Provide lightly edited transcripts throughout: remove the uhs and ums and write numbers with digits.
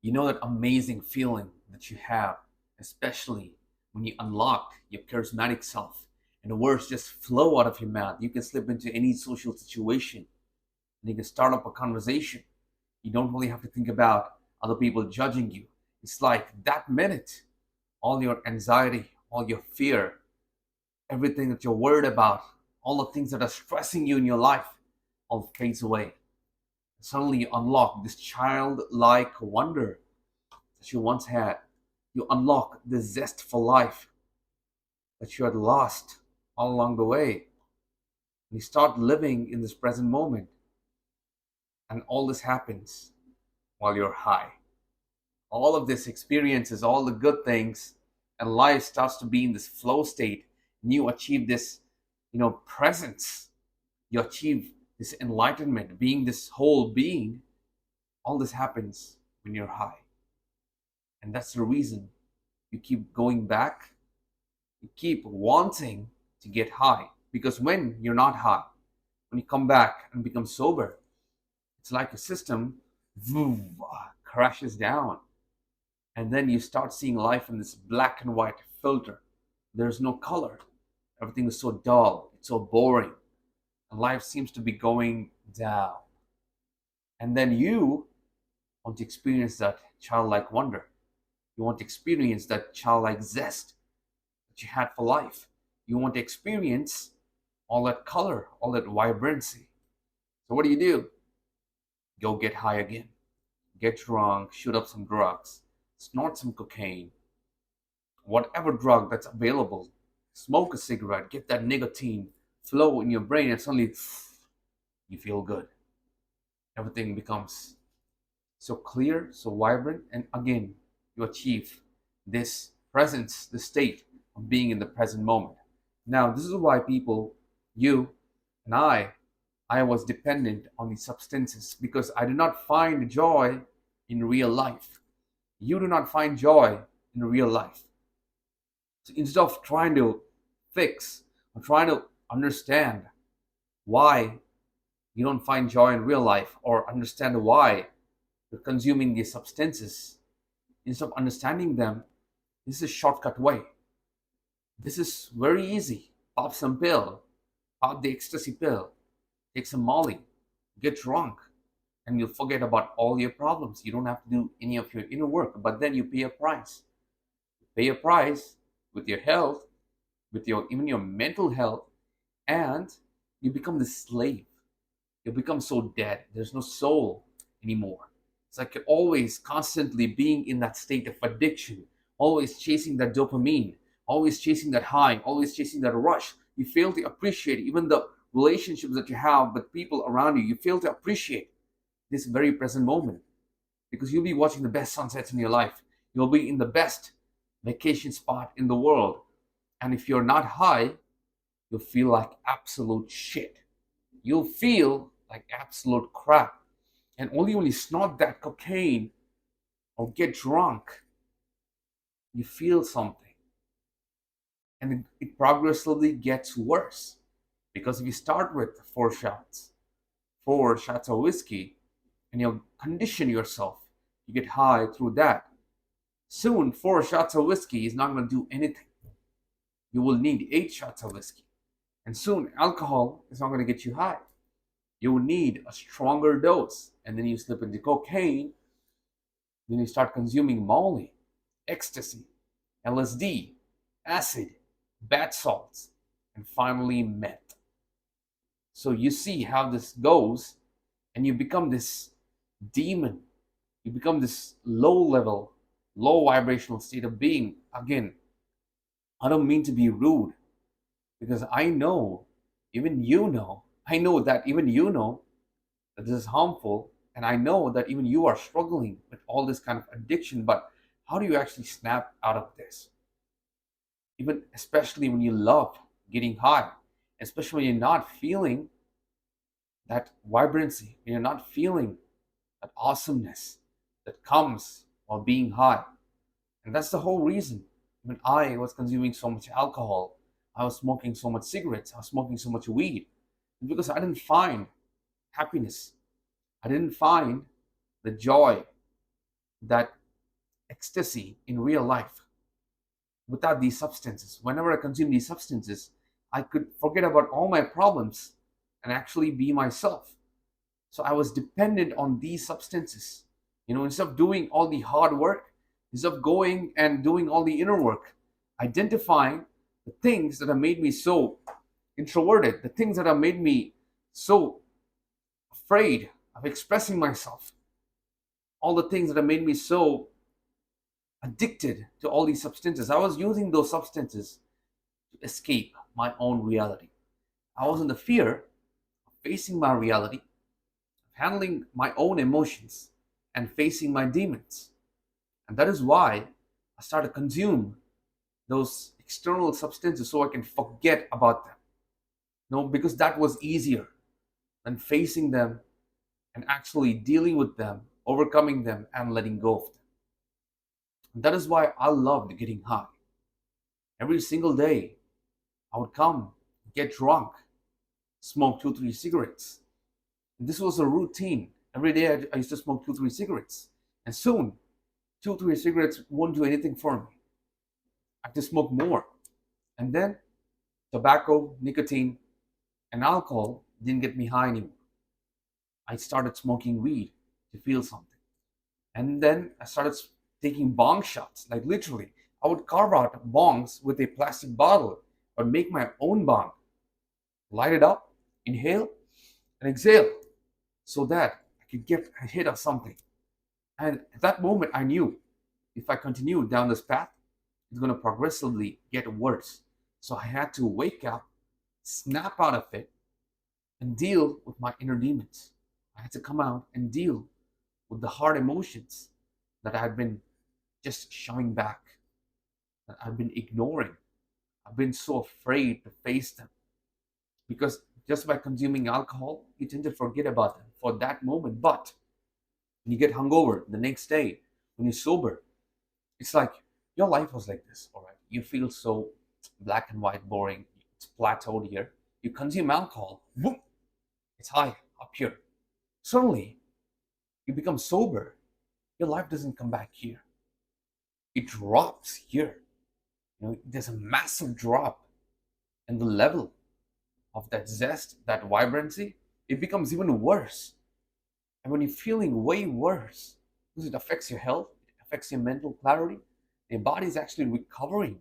You know that amazing feeling that you have, especially when you unlock your charismatic self and the words just flow out of your mouth. You can slip into any social situation and you can start up a conversation. You don't really have to think about other people judging you. It's like that minute, all your anxiety, all your fear, everything that you're worried about, all the things that are stressing you in your life, all fades away. Suddenly you unlock this childlike wonder that you once had. You unlock the zest for life that you had lost all along the way. And you start living in this present moment. And all this happens while you're high. All of this experiences, all the good things, and life starts to be in this flow state. And you achieve this, presence. You achieve this enlightenment, being this whole being. All this happens when you're high. And that's the reason you keep going back. You keep wanting to get high. Because when you're not high, when you come back and become sober, it's like a system crashes down. And then you start seeing life in this black and white filter. There's no color. Everything is so dull. It's so boring. And life seems to be going down. And then you want to experience that childlike wonder. You want to experience that childlike zest that you had for life. You want to experience all that color, all that vibrancy. So what do? Go get high again. Get drunk, shoot up some drugs, snort some cocaine, whatever drug that's available. Smoke a cigarette, get that nicotine flow in your brain, and suddenly you feel good. Everything becomes so clear, so vibrant, and again, you achieve this presence, the state of being in the present moment. Now, this is why people, you and I was dependent on these substances because I did not find joy in real life. You do not find joy in real life. So instead of trying to fix or trying to understand why you don't find joy in real life or understand why you're consuming these substances, instead of understanding them, this is a shortcut way. This is very easy. Pop some pill, pop the ecstasy pill, take some Molly, get drunk, and you'll forget about all your problems. You don't have to do any of your inner work, but then you pay a price. You pay a price with your health, with your even your mental health, and you become the slave. You become so dead. There's no soul anymore. It's like you're always constantly being in that state of addiction, always chasing that dopamine, always chasing that high, always chasing that rush. You fail to appreciate even the relationships that you have with people around you. You fail to appreciate this very present moment because you'll be watching the best sunsets in your life. You'll be in the best vacation spot in the world. And if you're not high, you'll feel like absolute shit. You'll feel like absolute crap. And only when you snort that cocaine or get drunk, you feel something. And it progressively gets worse. Because if you start with four shots of whiskey, and you condition yourself, you get high through that. Soon, 4 shots of whiskey is not going to do anything. You will need 8 shots of whiskey. And soon, alcohol is not going to get you high. You will need a stronger dose. And then you slip into cocaine. Then you start consuming Molly, ecstasy, LSD, acid, bath salts, and finally meth. So you see how this goes, and you become this demon. You become this low level, low vibrational state of being. Again, I don't mean to be rude because I know, even you know, I know that even you know that this is harmful, and I know that even you are struggling with all this kind of addiction. But how do you actually snap out of this? Even especially when you love getting high, especially when you're not feeling that vibrancy, when you're not feeling that awesomeness that comes while being high. And that's the whole reason when I was consuming so much alcohol, I was smoking so much cigarettes, I was smoking so much weed, because I didn't find happiness. I didn't find the joy that ecstasy in real life without these substances. Whenever I consume these substances, I could forget about all my problems and actually be myself. So I was dependent on these substances. Instead of doing all the hard work, instead of going and doing all the inner work, identifying the things that have made me so introverted, the things that have made me so afraid of expressing myself, all the things that have made me so addicted to all these substances. I was using those substances to escape my own reality. I was in the fear of facing my reality, of handling my own emotions, and facing my demons. And that is why I started to consume those external substances so I can forget about them. No, because that was easier than facing them and actually dealing with them, overcoming them, and letting go of them. And that is why I loved getting high. Every single day, I would come, get drunk, smoke 2, 3 cigarettes. And this was a routine. Every day I used to smoke 2, 3 cigarettes. And soon, 2, 3 cigarettes won't do anything for me. I had to smoke more. And then tobacco, nicotine, and alcohol didn't get me high anymore. I started smoking weed to feel something. And then I started taking bong shots, like literally. I would carve out bongs with a plastic bottle or make my own bong, light it up, inhale, and exhale so that I could get a hit of something. And at that moment, I knew if I continued down this path, it's going to progressively get worse. So I had to wake up, snap out of it, and deal with my inner demons. I had to come out and deal with the hard emotions that I had been just shoving back, that I've been ignoring. I've been so afraid to face them because just by consuming alcohol, you tend to forget about them for that moment. But when you get hungover the next day, when you're sober, it's like your life was like this, all right? You feel so black and white, boring. It's plateaued here. You consume alcohol, boom, it's high up here. Suddenly, you become sober. Your life doesn't come back here. It drops here. There's a massive drop in the level of that zest, that vibrancy. It becomes even worse. And when you're feeling way worse, because it affects your health, it affects your mental clarity, your body is actually recovering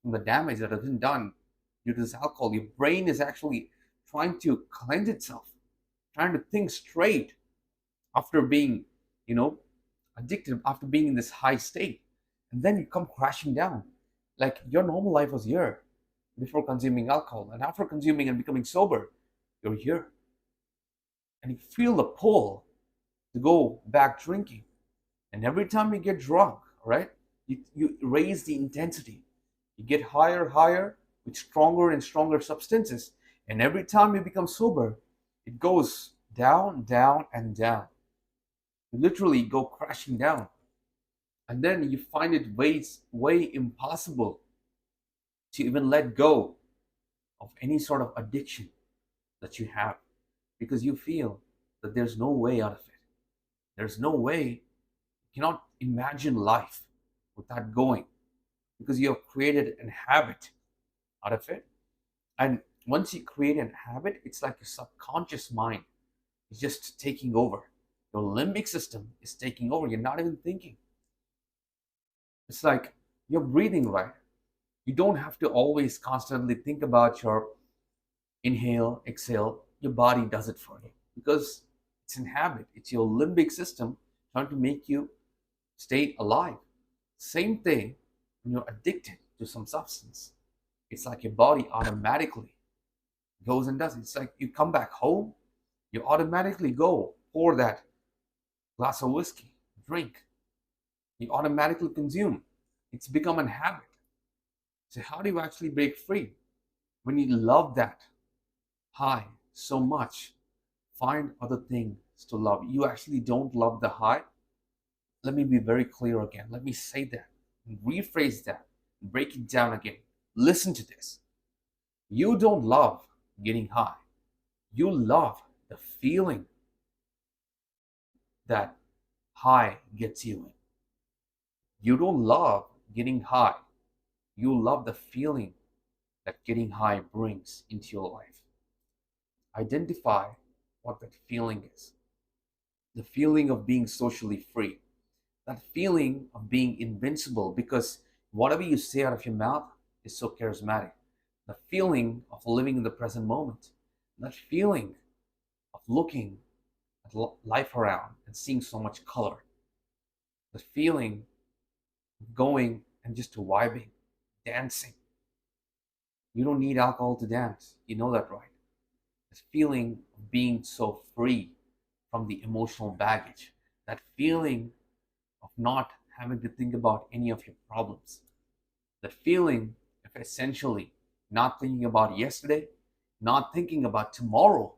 from the damage that has been done due to this alcohol. Your brain is actually trying to cleanse itself, trying to think straight after being, addicted, after being in this high state. And then you come crashing down. Like your normal life was here before consuming alcohol. And after consuming and becoming sober, you're here. And you feel the pull to go back drinking. And every time you get drunk, right, you raise the intensity. You get higher with stronger and stronger substances. And every time you become sober, it goes down, down, and down. You literally go crashing down. And then you find it way impossible to even let go of any sort of addiction that you have because you feel that there's no way out of it. There's no way. You cannot imagine life without going because you have created a habit out of it. And once you create a habit, it's like your subconscious mind is just taking over. Your limbic system is taking over. You're not even thinking. It's like you're breathing, right? You don't have to always constantly think about your inhale, exhale. Your body does it for you because it's in habit. It's your limbic system trying to make you stay alive. Same thing when you're addicted to some substance. It's like your body automatically goes and does it. It's like you come back home, you automatically go pour that glass of whiskey, drink. You automatically consume. It's become a habit. So how do you actually break free? When you love that high so much, find other things to love. You actually don't love the high. Let me be very clear again. Let me say that, rephrase that, break it down again. Listen to this. You don't love getting high. You love the feeling that high gets you in. You don't love getting high. You love the feeling that getting high brings into your life. Identify what that feeling is. The feeling of being socially free, that feeling of being invincible because whatever you say out of your mouth is so charismatic. The feeling of living in the present moment, that feeling of looking at life around and seeing so much color, the feeling of going and just vibing, dancing. You don't need alcohol to dance. You know that, right? This feeling of being so free from the emotional baggage, that feeling of not having to think about any of your problems, that feeling of essentially not thinking about yesterday, not thinking about tomorrow,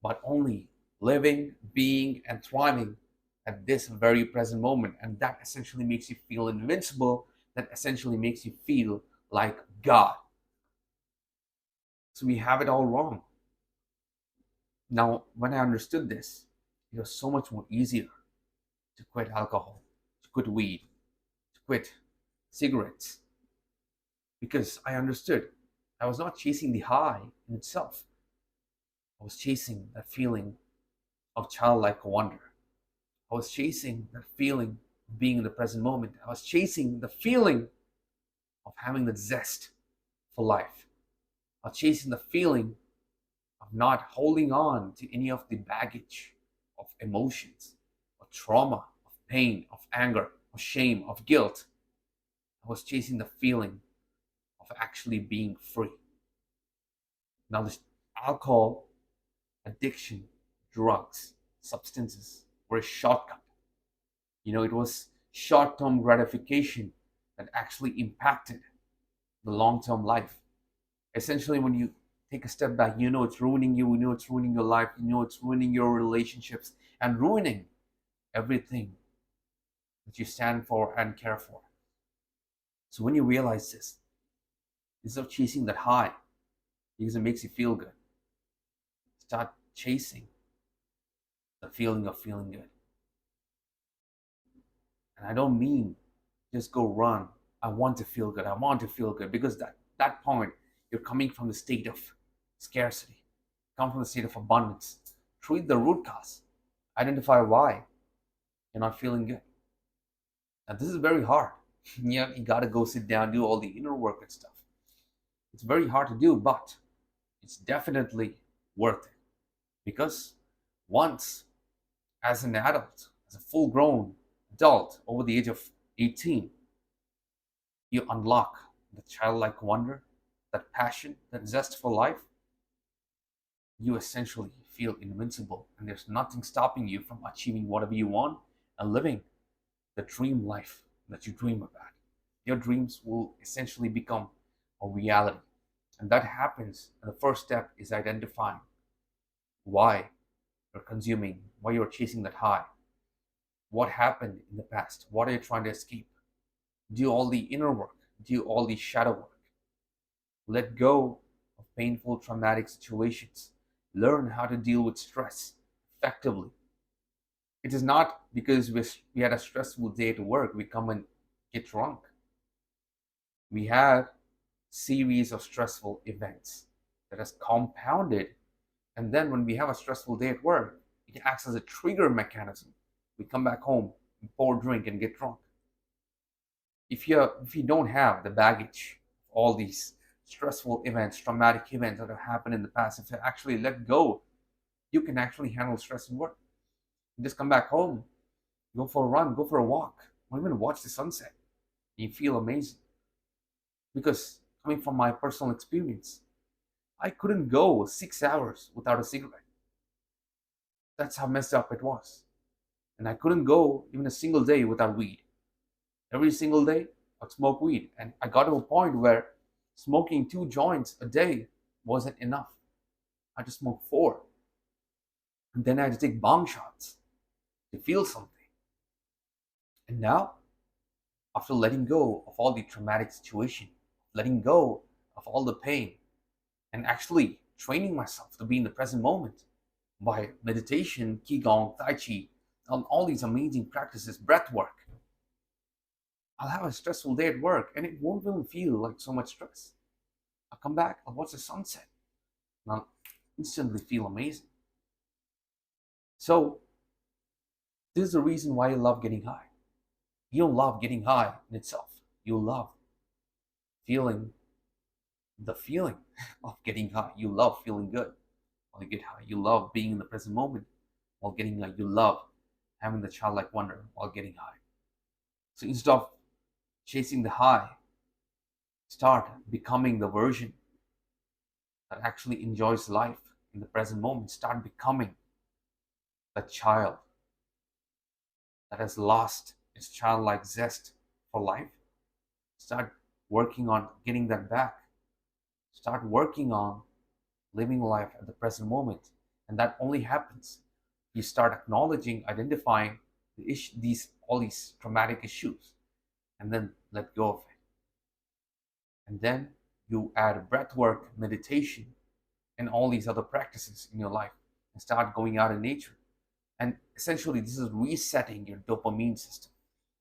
but only living, being, and thriving at this very present moment. And that essentially makes you feel invincible, that essentially makes you feel like God. So we have it all wrong. Now, when I understood this, it was so much more easier to quit alcohol, to quit weed, to quit cigarettes, because I understood I was not chasing the high in itself. I was chasing that feeling of childlike wonder. I was chasing that feeling of being in the present moment. I was chasing the feeling of having the zest for life. I was chasing the feeling of not holding on to any of the baggage of emotions, of trauma, of pain, of anger, of shame, of guilt. I was chasing the feeling of actually being free. Now, this alcohol, addiction, drugs, substances were a shortcut. It was short term gratification that actually impacted the long term life. Essentially, when you take a step back, it's ruining you, it's ruining your life, it's ruining your relationships, and ruining everything that you stand for and care for. So when you realize this, instead of chasing that high because it makes you feel good, start chasing the feeling of feeling good. And I don't mean just go run. I want to feel good. I want to feel good, because that point you're coming from the state of scarcity, come from the state of abundance. Treat the root cause. Identify why you're not feeling good. Now this is very hard. You gotta go sit down, do all the inner work and stuff. It's very hard to do, but it's definitely worth it. Because once, as an adult, as a full grown adult over the age of 18, you unlock the childlike wonder, that passion, that zest for life, you essentially feel invincible, and there's nothing stopping you from achieving whatever you want and living the dream life that you dream about. Your dreams will essentially become a reality. And that happens, and the first step is identifying why you're consuming, why you're chasing that high. What happened in the past? What are you trying to escape? Do all the inner work, do all the shadow work. Let go of painful, traumatic situations. Learn how to deal with stress effectively. It is not because we had a stressful day at work, we come and get drunk. We had series of stressful events that has compounded, and then when we have a stressful day at work, it acts as a trigger mechanism. We come back home, pour drink, and get drunk. If you don't have the baggage of all these stressful events, traumatic events that have happened in the past, if you actually let go, you can actually handle stress and work. You just come back home, go for a run, go for a walk, or even watch the sunset. You feel amazing. Because coming from my personal experience, I couldn't go 6 hours without a cigarette. That's how messed up it was. And I couldn't go even a single day without weed. Every single day, I'd smoke weed. And I got to a point where smoking 2 joints a day wasn't enough. I had to smoke 4. And then I had to take bong shots to feel something. And now, after letting go of all the traumatic situation, letting go of all the pain, and actually training myself to be in the present moment by meditation, qigong, tai chi, and all these amazing practices, breath work, I'll have a stressful day at work and it won't even feel like so much stress. I'll come back, I'll watch the sunset, and I'll instantly feel amazing. So, this is the reason why you love getting high. You don't love getting high in itself. You love feeling the feeling of getting high. You love feeling good while you get high. You love being in the present moment while getting high. You love having the childlike wonder while getting high. So instead of chasing the high, start becoming the version that actually enjoys life in the present moment. Start becoming the child that has lost its childlike zest for life. Start working on getting that back. Start working on living life at the present moment. And that only happens. You start acknowledging, identifying all these traumatic issues, and then let go of it. And then you add breath work, meditation, and all these other practices in your life, and start going out in nature. And essentially, this is resetting your dopamine system.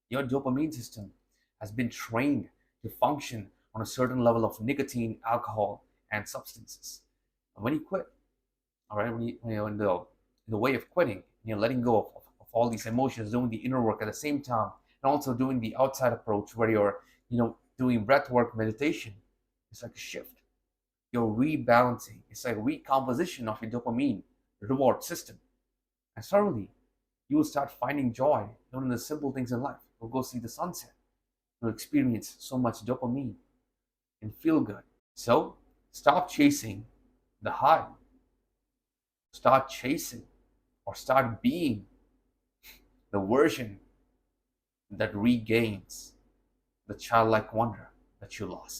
Your dopamine system has been trained to function on a certain level of nicotine, alcohol, and substances. And when you quit, all right, when you're in the way of quitting, you're letting go of all these emotions, doing the inner work at the same time, and also doing the outside approach where you're, doing breath work, meditation. It's like a shift. You're rebalancing. It's like a recomposition of your dopamine reward system. And suddenly, you will start finding joy even in the simple things in life. You'll go see the sunset. You'll experience so much dopamine and feel good. So, stop chasing the high. Start chasing or start being the version that regains the childlike wonder that you lost.